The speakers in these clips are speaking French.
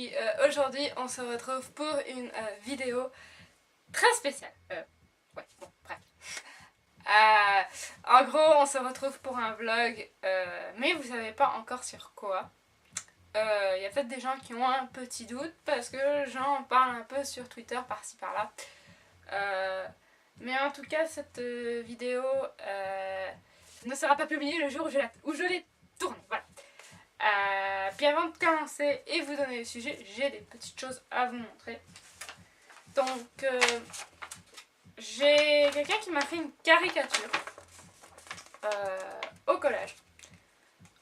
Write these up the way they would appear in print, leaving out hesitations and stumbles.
puis aujourd'hui on se retrouve pour une vidéo très spéciale. Ouais, bon, bref. En gros, on se retrouve pour un vlog, mais vous savez pas encore sur quoi. Il y a peut-être des gens qui ont un petit doute parce que j'en parle un peu sur Twitter par-ci par-là. Mais en tout cas, cette vidéo ne sera pas publiée le jour où je l'ai tournée. Voilà. Puis avant de commencer et vous donner le sujet, j'ai des petites choses à vous montrer. Donc, j'ai quelqu'un qui m'a fait une caricature au collège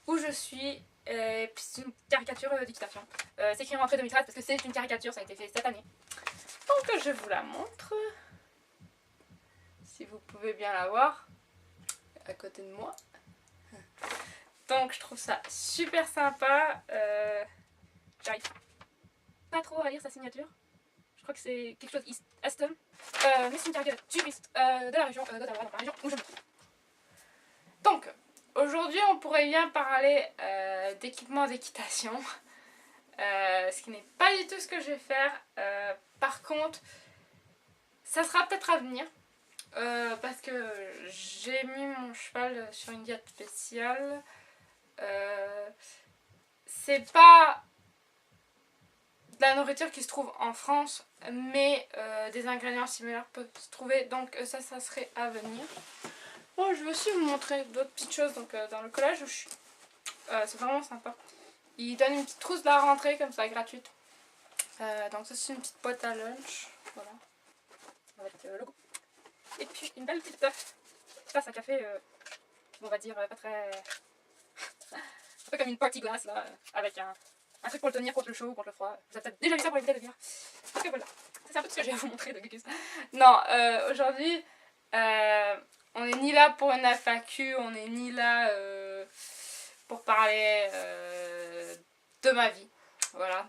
où je suis. Puis c'est une caricature d'équitation. C'est écrit en entrée 2013 parce que c'est une caricature, ça a été fait cette année. Donc je vous la montre. Si vous pouvez bien la voir à côté de moi. Donc je trouve ça super sympa. J'arrive pas trop à lire sa signature. Je crois que c'est quelque chose East Aston. Mais c'est une caricaturiste de la région d'Ottawa, dans la région où je me trouve. Donc aujourd'hui on pourrait bien parler d'équipement d'équitation. Ce qui n'est pas du tout ce que je vais faire. Par contre, ça sera peut-être à venir. Parce que j'ai mis mon cheval sur une diète spéciale. C'est pas de la nourriture qui se trouve en France, mais des ingrédients similaires peuvent se trouver. Donc ça serait à venir. Bon, je vais aussi vous montrer d'autres petites choses donc, dans le collège où je suis. C'est vraiment sympa. Il donne une petite trousse de la rentrée comme ça, gratuite. Donc ça c'est une petite boîte à lunch. Voilà. Avec le logo. Et puis une belle petite tasse à café, on va dire pas très... un peu comme une party glass là, avec un truc pour le tenir contre le chaud ou contre le froid. Vous avez peut-être déjà vu ça pour éviter de bière. Donc voilà, c'est un peu tout ce que j'ai à vous montrer de Gugus. Non, aujourd'hui, on n'est ni là pour une FAQ, on n'est ni là pour parler de ma vie. Voilà.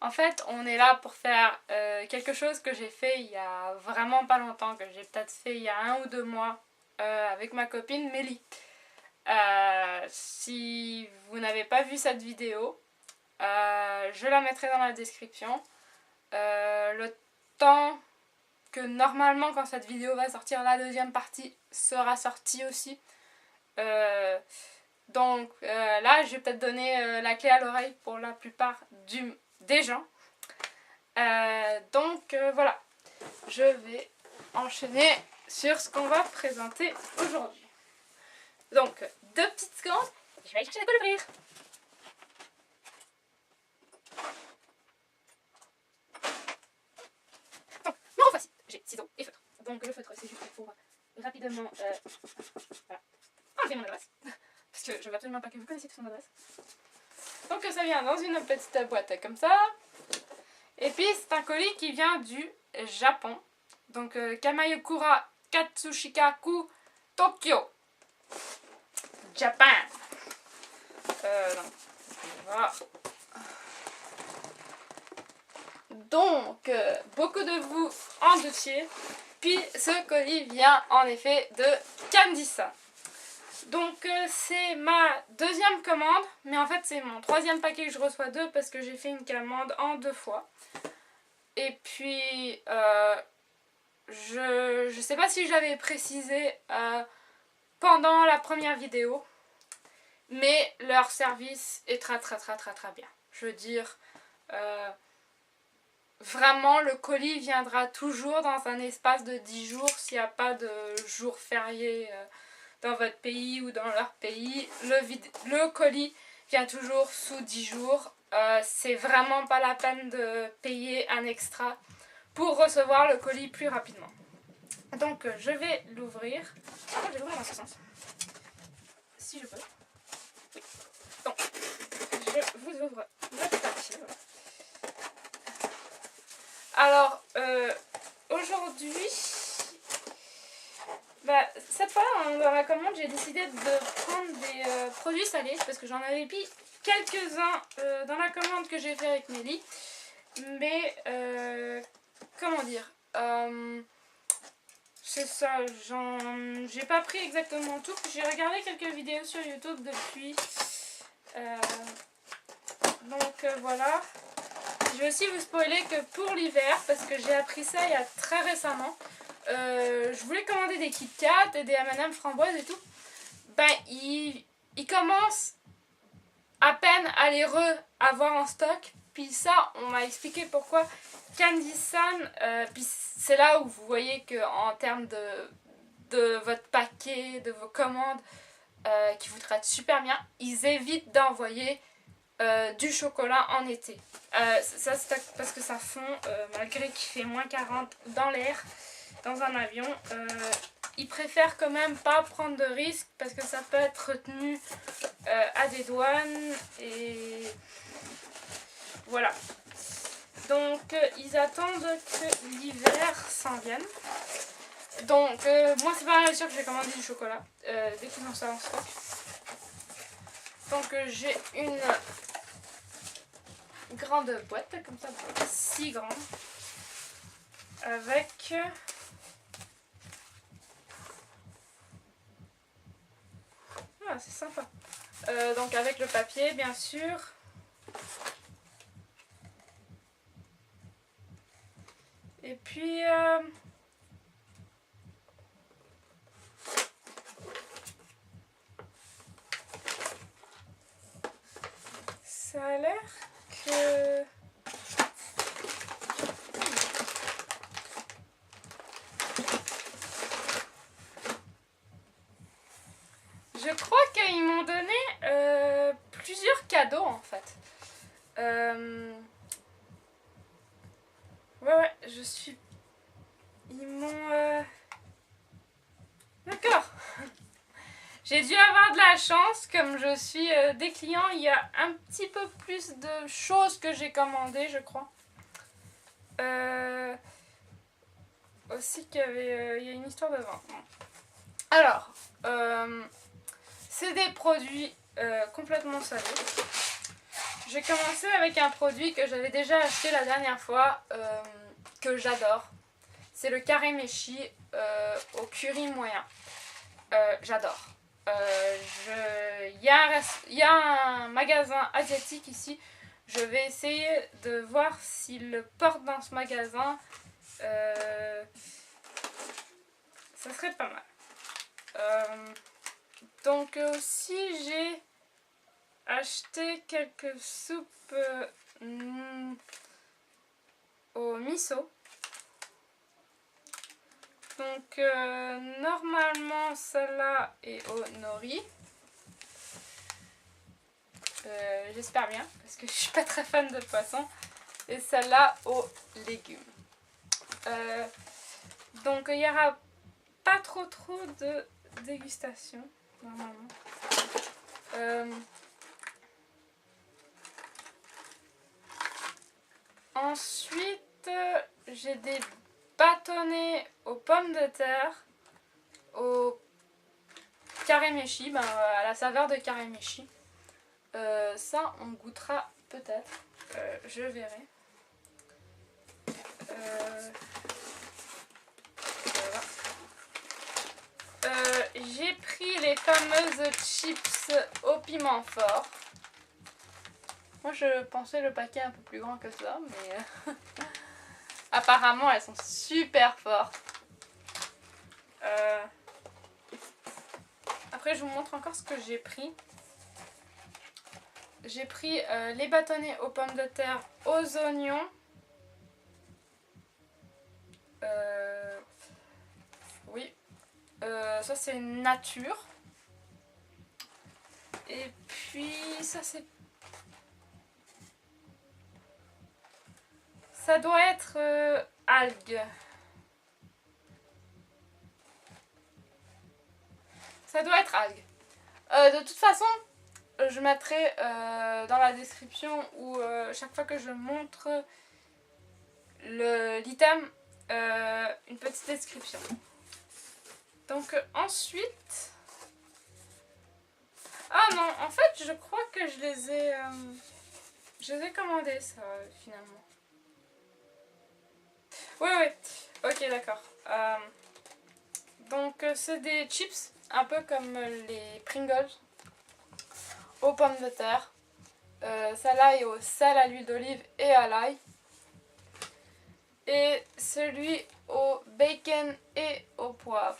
En fait, on est là pour faire quelque chose que j'ai fait il y a vraiment pas longtemps, que j'ai peut-être fait il y a 1 ou 2 mois avec ma copine Mélie. Si vous n'avez pas vu cette vidéo, je la mettrai dans la description. Le temps que normalement quand cette vidéo va sortir, la deuxième partie sera sortie aussi. Donc là, je vais peut-être donner la clé à l'oreille pour la plupart des gens. Donc voilà, je vais enchaîner sur ce qu'on va présenter aujourd'hui. Donc, 2 petites secondes, je vais aller chercher la colle ouvrir. Donc, me revoici. J'ai ciseaux et feutre. Donc le feutre, c'est juste pour rapidement voilà, enlever mon adresse. Parce que je veux absolument pas que vous connaissiez toute son adresse. Donc ça vient dans une petite boîte comme ça. Et puis c'est un colis qui vient du Japon. Donc Kamayukura Katsushikaku Tokyo. Japan. Voilà. Donc, beaucoup de vous en doutiez. Puis ce colis vient en effet de Candysa. Donc c'est ma 2e commande, mais en fait c'est mon 3e paquet que je reçois 2 parce que j'ai fait une commande en 2 fois. Et puis je sais pas si j'avais précisé pendant la première vidéo, mais leur service est très bien. Je veux dire, vraiment le colis viendra toujours dans un espace de 10 jours s'il n'y a pas de jour férié dans votre pays ou dans leur pays. Le colis vient toujours sous 10 jours. C'est vraiment pas la peine de payer un extra pour recevoir le colis plus rapidement. Donc je vais l'ouvrir. Je vais l'ouvrir dans ce sens. Si je peux. Oui. Donc, je vous ouvre le papier. Alors, aujourd'hui, cette fois-là, dans la commande, j'ai décidé de prendre des produits salés parce que j'en avais pris quelques-uns dans la commande que j'ai fait avec Mélie. Mais, comment dire, c'est ça, j'ai pas pris exactement tout. J'ai regardé quelques vidéos sur YouTube depuis Donc voilà. Je vais aussi vous spoiler que pour l'hiver, parce que j'ai appris ça il y a très récemment, je voulais commander des Kit Kat et des M&M framboises et tout. Ben, ils commencent à peine à les avoir en stock. Puis ça, on m'a expliqué pourquoi. Candy Sun, puis c'est là où vous voyez qu'en termes de votre paquet, de vos commandes, qui vous traitent super bien, ils évitent d'envoyer du chocolat en été. Ça c'est parce que ça fond, malgré qu'il fait moins 40 dans l'air, dans un avion. Ils préfèrent quand même pas prendre de risques parce que ça peut être retenu à des douanes et voilà. Donc ils attendent que l'hiver s'en vienne. Donc moi c'est pas sûr que je vais commander du chocolat dès qu'ils ont ça en stock. Donc j'ai une grande boîte comme ça, si grande, avec c'est sympa. Donc avec le papier bien sûr. Et puis ça a l'air que je crois qu'ils m'ont donné plusieurs cadeaux en fait. Ouais, je suis... Ils m'ont... D'accord. J'ai dû avoir de la chance, comme je suis des clients, il y a un petit peu plus de choses que j'ai commandées, je crois. Aussi qu'il y avait... il y a une histoire de vente. Alors, c'est des produits complètement salés. J'ai commencé avec un produit que j'avais déjà acheté la dernière fois, que j'adore. C'est le Karemeshi au curry moyen. J'adore. Il y a un magasin asiatique ici. Je vais essayer de voir s'il le porte dans ce magasin. Ça serait pas mal. Donc aussi j'ai acheté quelques soupes au miso. Donc normalement celle-là est au nori. J'espère bien parce que je suis pas très fan de poisson. Et celle-là aux légumes. Donc il n'y aura pas trop de dégustation normalement. Ensuite j'ai des bâtonnets aux pommes de terre, au karemeshi, à la saveur de karemeshi. Ça on goûtera peut-être, je verrai. Voilà. J'ai pris les fameuses chips au piment fort. Moi je pensais le paquet un peu plus grand que ça, mais apparemment elles sont super fortes. Après je vous montre encore ce que j'ai pris. J'ai pris les bâtonnets aux pommes de terre aux oignons. Oui. Ça c'est nature. Et puis ça c'est... Ça doit être algues. Ça doit être algues. De toute façon, je mettrai dans la description ou chaque fois que je montre l'item, une petite description. Donc ensuite... Ah non, en fait je crois que je les ai commandés ça finalement. Oui, ok d'accord. Donc c'est des chips, un peu comme les Pringles, aux pommes de terre. Celle-là est au sel, à l'huile d'olive et à l'ail. Et celui au bacon et au poivre.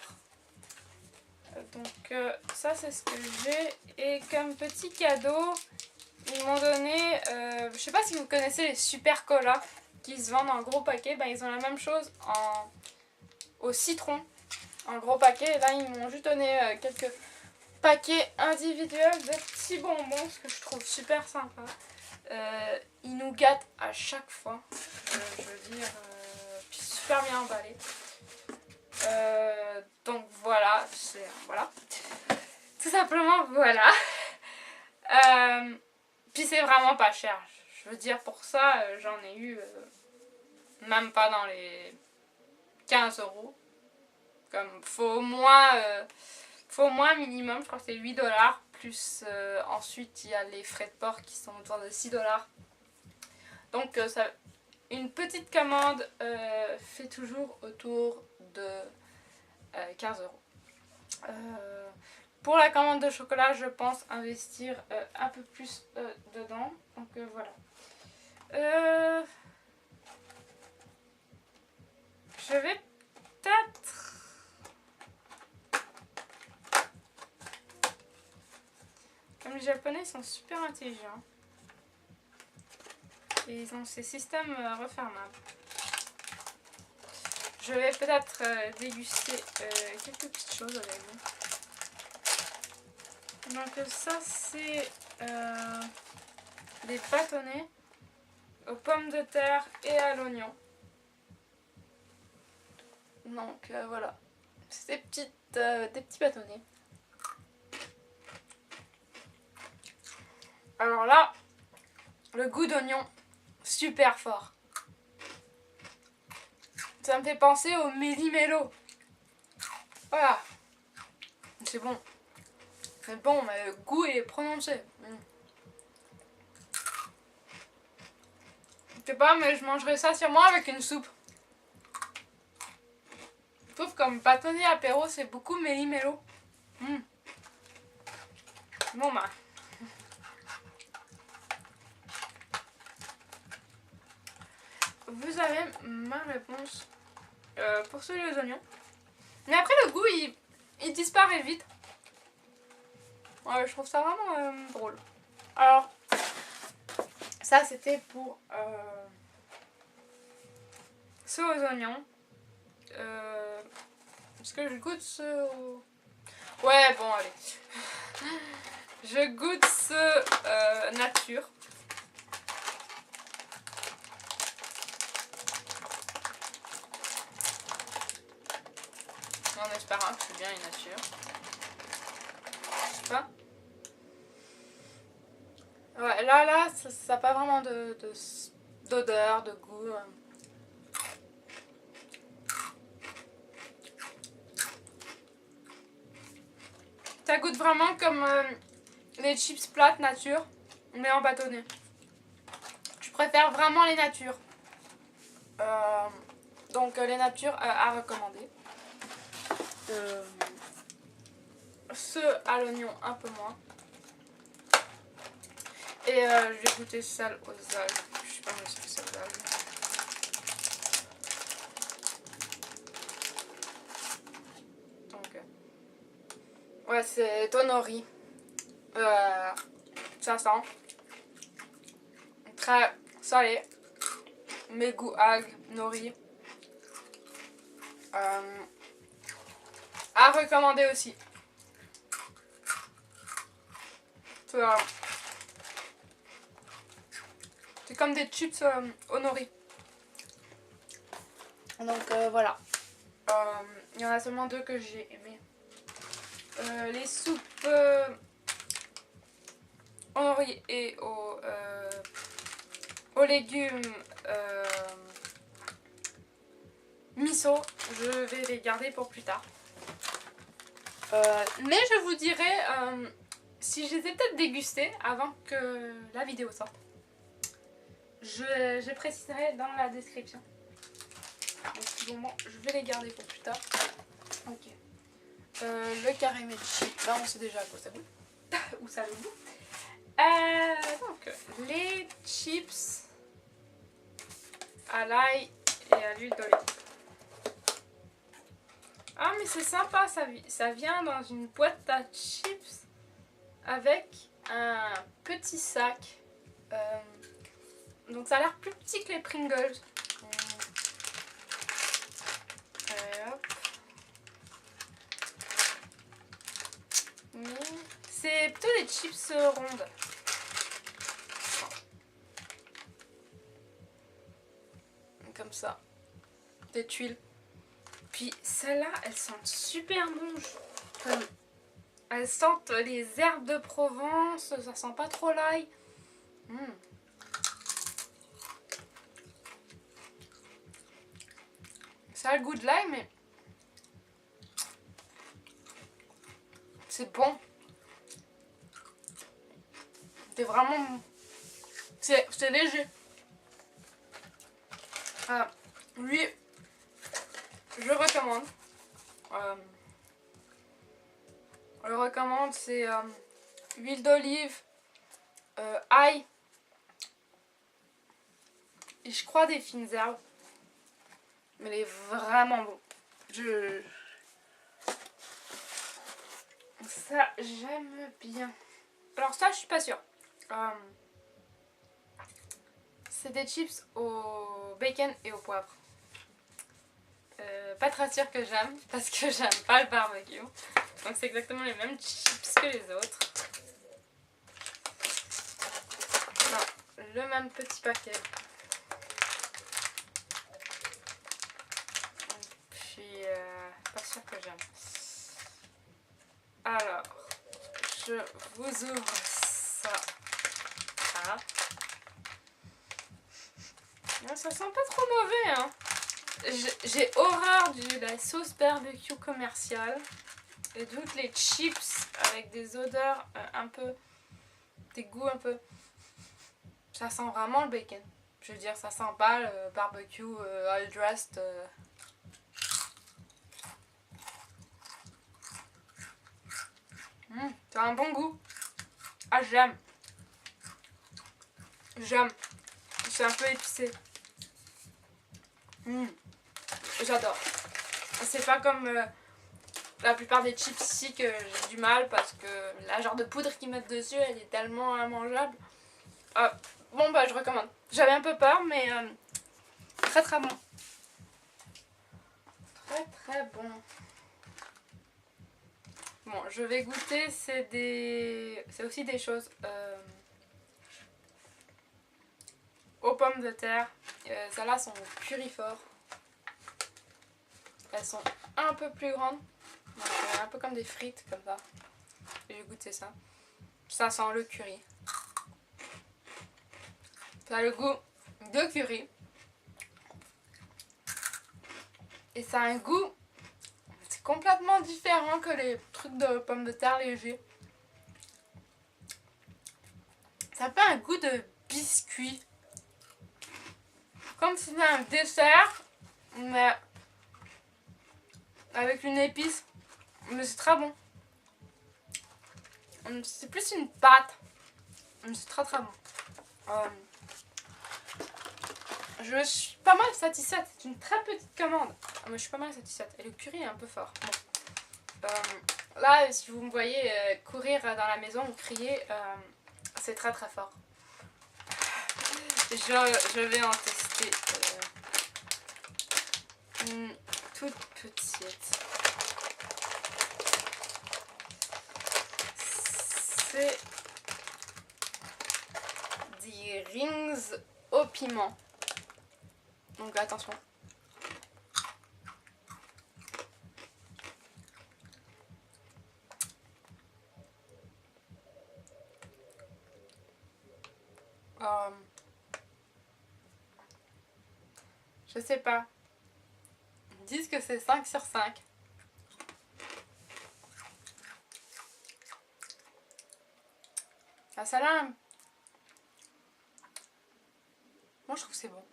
Donc ça c'est ce que j'ai. Et comme petit cadeau, ils m'ont donné, je sais pas si vous connaissez les super colas qui se vendent en gros paquet. Ben, ils ont la même chose au citron, en gros paquet. Et là ils m'ont juste donné quelques paquets individuels de petits bonbons, ce que je trouve super sympa. Ils nous gâtent à chaque fois, je veux dire, puis super bien emballé. Donc voilà, voilà. Tout simplement voilà. Puis c'est vraiment pas cher. Je veux dire, pour ça, j'en ai eu même pas dans les 15 €. Comme faut au moins minimum, je crois que c'est 8 $. Plus ensuite il y a les frais de port qui sont autour de 6 $. Donc ça, une petite commande fait toujours autour de 15 €. Pour la commande de chocolat, je pense investir un peu plus dedans. Donc voilà. Je vais peut-être... Comme les Japonais sont super intelligents. Et ils ont ces systèmes refermables. Je vais peut-être déguster quelques petites choses avec vous. Donc ça c'est des bâtonnets aux pommes de terre et à l'oignon. Donc voilà, c'est des petits bâtonnets. Alors là, le goût d'oignon, super fort. Ça me fait penser au méli-mélo. Voilà. C'est bon. C'est bon, mais le goût est prononcé. Je sais pas, mais je mangerais ça sûrement avec une soupe. Je trouve comme bâtonnet apéro, c'est beaucoup méli-mélo. Bon bah. Vous avez ma réponse pour celui aux oignons. Mais après le goût il disparaît vite. Ouais, je trouve ça vraiment drôle. Alors, ça c'était pour ceux aux oignons. Est-ce que je goûte ceux aux... Ouais, bon, allez. Je goûte ceux nature. En espérant que c'est bien une nature. Je sais pas. Ouais, là, ça n'a pas vraiment d'odeur, de goût. Ça goûte vraiment comme les chips plates nature, mais en bâtonnet. Je préfère vraiment les natures. Donc les natures à recommander. Ceux à l'oignon un peu moins. Et je vais goûter celle aux algues. Je sais pas si c'est aux algues. Donc, ouais, c'est tonori. Ça sent. Très salé. Mais goût algues, nori. À recommander aussi. C'est comme des chips au nori. Donc voilà. Il y en a seulement 2 que j'ai aimé. Les soupes au nori et aux légumes miso, je vais les garder pour plus tard. Mais je vous dirai si je les ai peut-être dégustés avant que la vidéo sorte. Je préciserai dans la description. Donc, bon, je vais les garder pour plus tard. Ok. Le carré Medici, là on sait déjà à quoi ça goûte. Où ça le goût. Donc, les chips à l'ail et à l'huile d'olive. Ah, mais c'est sympa, ça vient dans une boîte à chips avec un petit sac. Donc ça a l'air plus petit que les Pringles. Hop. Mais c'est plutôt des chips rondes. Comme ça. Des tuiles. Puis celles-là, elles sentent super bon. Elles sentent les herbes de Provence. Ça sent pas trop l'ail. Ça a le goût de l'ail, mais c'est bon. C'est vraiment... C'est léger. Lui, je recommande. Je recommande, c'est huile d'olive, ail et je crois des fines herbes. Mais il est vraiment bon. Ça, j'aime bien. Alors ça, je suis pas sûre. C'est des chips au bacon et au poivre. Pas très sûre que j'aime parce que j'aime pas le barbecue. Donc c'est exactement les mêmes chips que les autres. Non, le même petit paquet. Puis pas sûre que j'aime. Alors, je vous ouvre ça. Ah. Ça sent pas trop mauvais, hein. J'ai horreur de la sauce barbecue commerciale et toutes les chips avec des odeurs un peu, des goûts un peu. Ça sent vraiment le bacon. Je veux dire, ça sent pas le barbecue all dressed. Ça a un bon goût. Ah, j'aime. J'aime. C'est un peu épicé. J'adore. C'est pas comme la plupart des chips ici que j'ai du mal parce que la genre de poudre qu'ils mettent dessus, elle est tellement immangeable. Bon bah je recommande. J'avais un peu peur mais très très bon. Très très bon. Bon, je vais goûter, c'est aussi des choses aux pommes de terre. Celles-là sont curry-fort. Elles sont un peu plus grandes. Donc, un peu comme des frites, comme ça. Et j'ai goûté ça. Ça sent le curry. Ça a le goût de curry. Et ça a un goût... C'est complètement différent que les trucs de pommes de terre légers. Ça fait un goût de biscuit. Comme si c'était un dessert, mais avec une épice. Mais c'est très bon. C'est plus une pâte. Mais c'est très très bon. Je suis pas mal satisfaite. C'est une très petite commande. Mais je suis pas mal satisfaite. Et le curry est un peu fort. Bon. Là, si vous me voyez courir dans la maison ou crier, c'est très très fort. Je vais en tester une toute petite. C'est des rings au piment. Donc attention. Je sais pas. Ils disent que c'est 5 sur 5. Ah, ça là. Moi je trouve que c'est bon.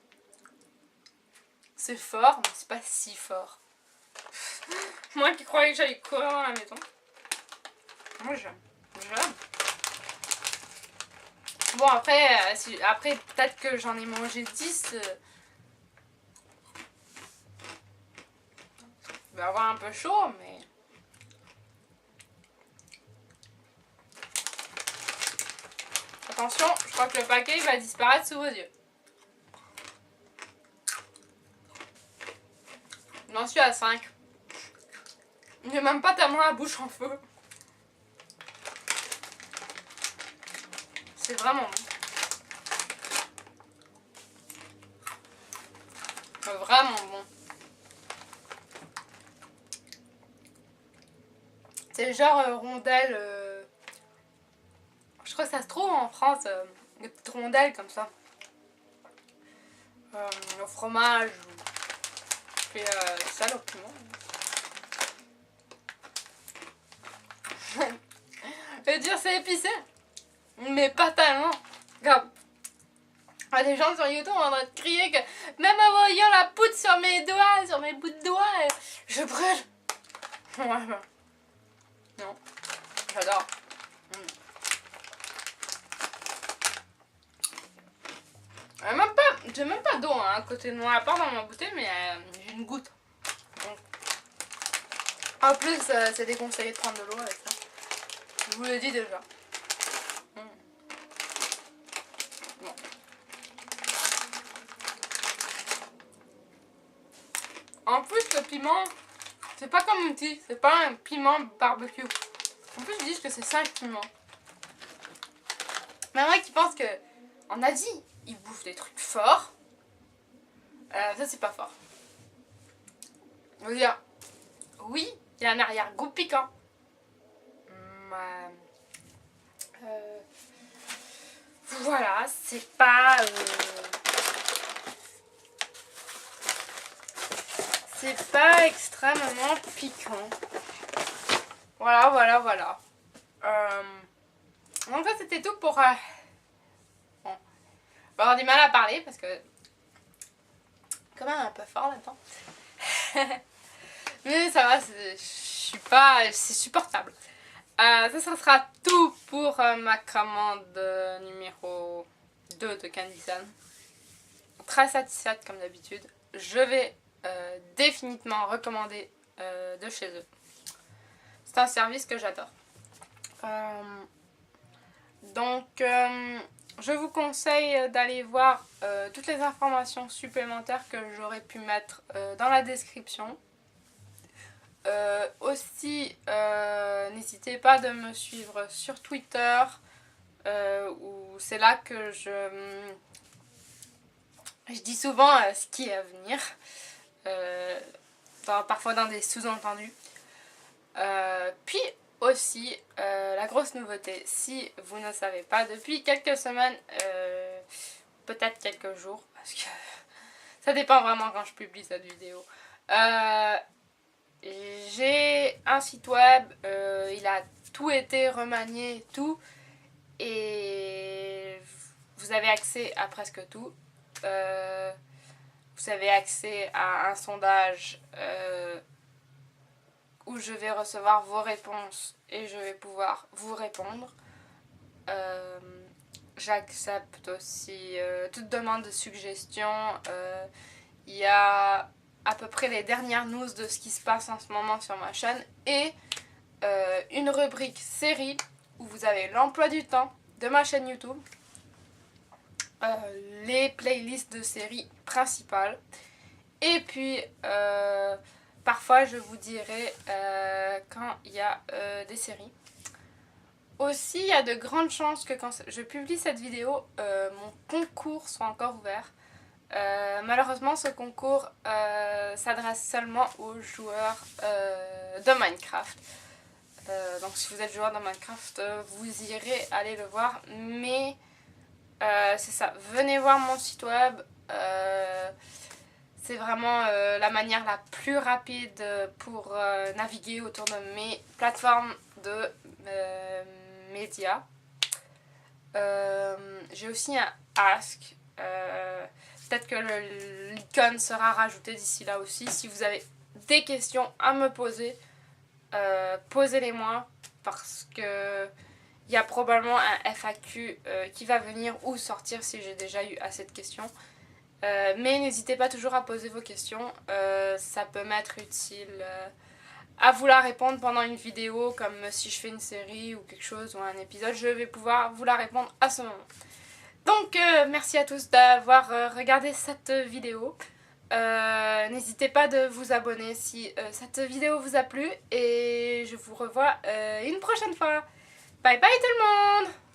C'est fort, mais c'est pas si fort. Moi qui croyais que j'allais courir dans la maison. Moi j'aime. J'aime. Bon après, après peut-être que j'en ai mangé 10. Il va avoir un peu chaud, mais... Attention, je crois que le paquet va disparaître sous vos yeux. J'en suis à 5. J'ai même pas tellement la bouche en feu. C'est vraiment bon. C'est vraiment bon. C'est genre rondelle. Je crois que ça se trouve en France, des petites rondelles comme ça. Au fromage ou. Et ça, le piment. Je veux dire, c'est épicé. Mais pas tellement. Comme. Les gens sur YouTube ont en train de crier que même en voyant la poudre sur mes doigts, sur mes bouts de doigts, je brûle. Ouais. Non. J'adore. J'ai même pas d'eau hein, à côté de moi, à part dans ma bouteille, mais j'ai une goutte. Donc. En plus, c'est déconseillé de prendre de l'eau avec ça. Je vous le dis déjà. Bon. En plus, le piment, c'est pas comme un petit, c'est pas un piment barbecue. En plus, ils disent que c'est 5 piments. Mais moi qui pense que en Asie, ils bouffent des trucs forts. Ça, c'est pas fort. Je veux dire, oui, il y a un arrière-goût piquant. Voilà, c'est pas... c'est pas extrêmement piquant. Voilà. Donc ça, c'était tout pour... Bon. Je vais avoir du mal à parler parce que... quand même un peu fort là-dedans. Mais ça va, je suis pas... c'est supportable. Ça sera tout pour ma commande numéro 2 de Candy Sun. Très satisfaite comme d'habitude. Je vais définitivement recommander de chez eux. C'est un service que j'adore. Donc, je vous conseille d'aller voir toutes les informations supplémentaires que j'aurais pu mettre dans la description. Aussi, n'hésitez pas de me suivre sur Twitter, où c'est là que je dis souvent ce qui est à venir, parfois dans des sous-entendus. Puis aussi, la grosse nouveauté, si vous ne savez pas, depuis quelques semaines, peut-être quelques jours, parce que ça dépend vraiment quand je publie cette vidéo. J'ai un site web, il a tout été remanié et tout, et vous avez accès à presque tout. Vous avez accès à un sondage où je vais recevoir vos réponses et je vais pouvoir vous répondre. J'accepte aussi toute demande de suggestion. Il y a à peu près les dernières news de ce qui se passe en ce moment sur ma chaîne et une rubrique série où vous avez l'emploi du temps de ma chaîne YouTube, les playlists de séries principales et puis parfois je vous dirai quand il y a des séries. Aussi, il y a de grandes chances que quand je publie cette vidéo, mon concours soit encore ouvert. Malheureusement, ce concours s'adresse seulement aux joueurs de Minecraft. Donc si vous êtes joueur de Minecraft, vous irez aller le voir. Mais c'est ça, venez voir mon site web. C'est vraiment la manière la plus rapide pour naviguer autour de mes plateformes de médias. J'ai aussi un Ask. Peut-être que l'icône sera rajoutée d'ici là aussi. Si vous avez des questions à me poser, posez-les moi parce que Il y a probablement un FAQ qui va venir ou sortir si j'ai déjà eu assez de questions. Mais n'hésitez pas toujours à poser vos questions, ça peut m'être utile à vous la répondre pendant une vidéo, comme si je fais une série ou quelque chose ou un épisode, je vais pouvoir vous la répondre à ce moment. Donc merci à tous d'avoir regardé cette vidéo. N'hésitez pas de vous abonner si cette vidéo vous a plu et je vous revois une prochaine fois. Bye bye tout le monde!